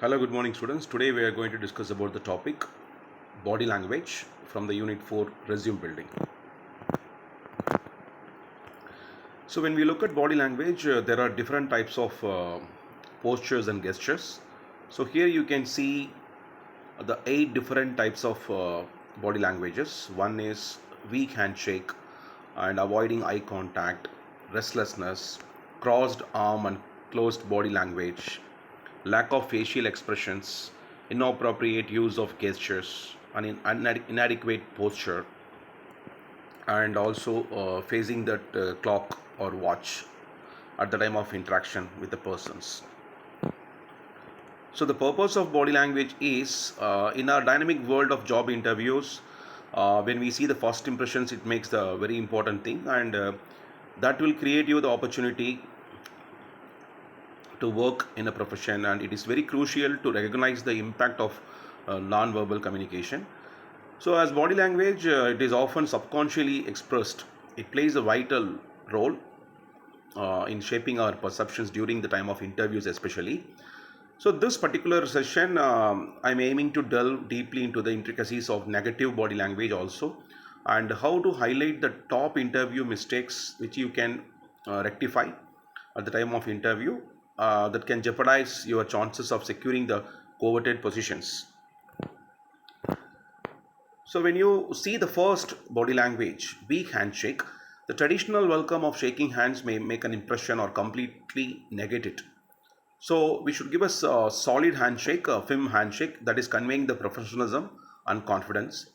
Hello, good morning, students. Today we are going to discuss about the topic body language from the Unit 4 resume building. So, when we look at body language, there are different types of postures and gestures. So, here you can see the 8 different types of body languages. One is weak handshake and avoiding eye contact, restlessness, crossed arm and closed body language, lack of facial expressions, inappropriate use of gestures, and inadequate posture, and also facing that clock or watch at the time of interaction with the persons. So the purpose of body language is in our dynamic world of job interviews, when we see the first impressions, it makes the very important thing, and that will create you the opportunity to work in a profession, and it is very crucial to recognize the impact of non-verbal communication. So as body language, it is often subconsciously expressed. It plays a vital role in shaping our perceptions during the time of interviews especially. So this particular session, I'm aiming to delve deeply into the intricacies of negative body language also, and how to highlight the top interview mistakes which you can rectify at the time of interview, that can jeopardize your chances of securing the coveted positions. So when you see the first body language, weak handshake, the traditional welcome of shaking hands may make an impression or completely negate it. So we should give us a solid handshake, a firm handshake that is conveying the professionalism and confidence.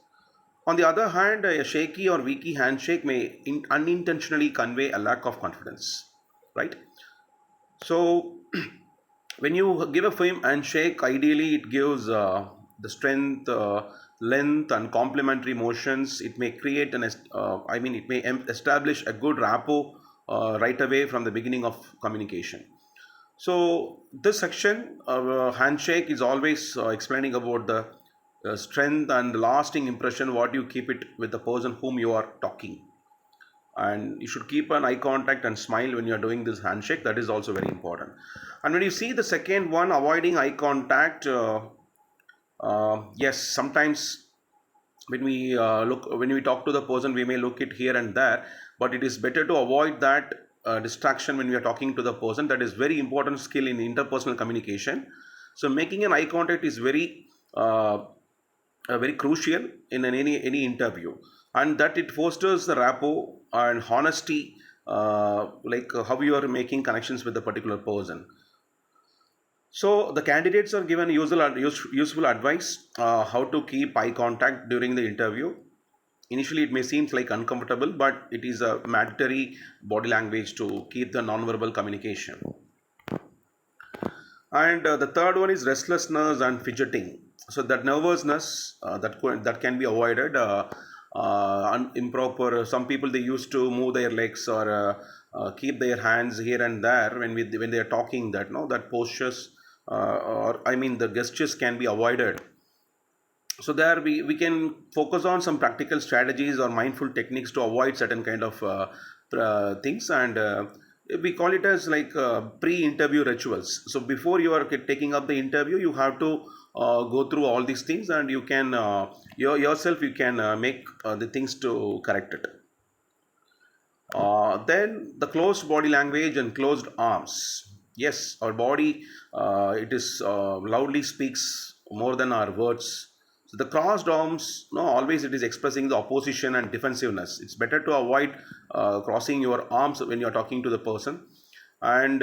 On the other hand, a shaky or weaky handshake may unintentionally convey a lack of confidence, right? So when you give a firm handshake, ideally it gives the strength, length, and complementary motions. It may create it may establish a good rapport right away from the beginning of communication. So this section, handshake, is always explaining about the strength and the lasting impression what you keep it with the person whom you are talking, and you should keep an eye contact and smile when you are doing this handshake. That is also very important. And when you see the second one, avoiding eye contact, yes, sometimes when we talk to the person, we may look it here and there, but it is better to avoid that distraction when we are talking to the person. That is very important skill in interpersonal communication. So making an eye contact is very crucial in any interview, and that it fosters the rapport and honesty, how you are making connections with the particular person. So the candidates are given useful advice how to keep eye contact during the interview. Initially, it may seem like uncomfortable, but it is a mandatory body language to keep the nonverbal communication. And the third one is restlessness and fidgeting. So that nervousness, that can be avoided. Improper. Some people, they used to move their legs or keep their hands here and there when they are talking. That no, that postures, or I mean the gestures can be avoided. So there we can focus on some practical strategies or mindful techniques to avoid certain kind of things, and we call it as like pre-interview rituals. So before you are taking up the interview, you have to go through all these things, and you can yourself you can make the things to correct it. Then the closed body language and closed arms. Yes, our body, it is loudly speaks more than our words. So the crossed arms, no, always it is expressing the opposition and defensiveness. It's better to avoid crossing your arms when you are talking to the person, and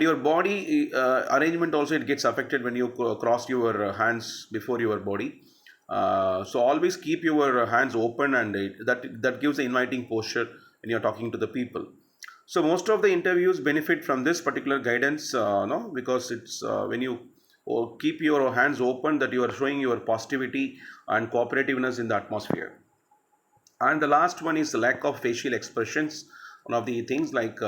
your body arrangement also, it gets affected when you cross your hands before your body. So always keep your hands open, and that gives an inviting posture when you're talking to the people. So most of the interviews benefit from this particular guidance, no, because it's when you keep your hands open, that you are showing your positivity and cooperativeness in the atmosphere. And the last one is the lack of facial expressions. One of the things, like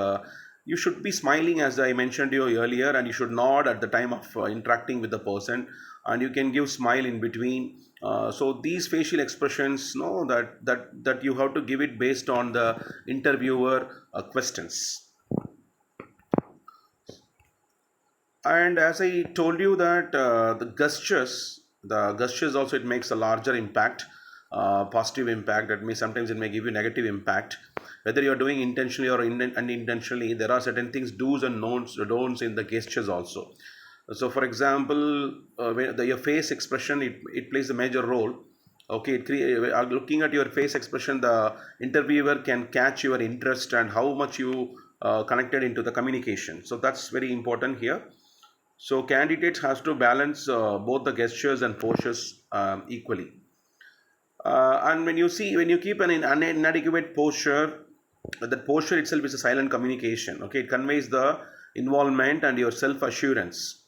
you should be smiling, as I mentioned to you earlier, and you should nod at the time of interacting with the person, and you can give smile in between. So these facial expressions, no, that you have to give it based on the interviewer questions. And as I told you that the gestures also it makes a larger impact, positive impact. That means sometimes it may give you negative impact. Whether you're doing intentionally or unintentionally, there are certain things, do's and don'ts in the gestures also. So, for example, your face expression it plays a major role. Okay, looking at your face expression, the interviewer can catch your interest and how much you connected into the communication. So that's very important here. So candidates has to balance both the gestures and postures equally. And when you keep an inadequate posture, that posture itself is a silent communication. Okay, it conveys the involvement and your self assurance.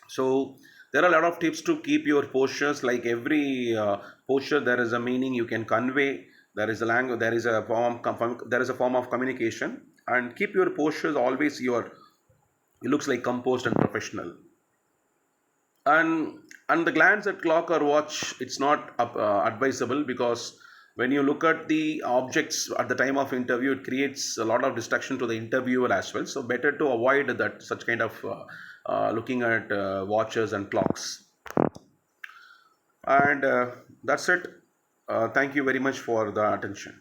So there are a lot of tips to keep your postures. Like every posture, there is a meaning you can convey. There is a language. There is a form of communication. And keep your postures always your. It looks like composed and professional. And the glance at clock or watch, it's not advisable, because when you look at the objects at the time of interview, it creates a lot of distraction to the interviewer as well. So better to avoid that such kind of looking at watches and clocks. And that's it. Thank you very much for the attention.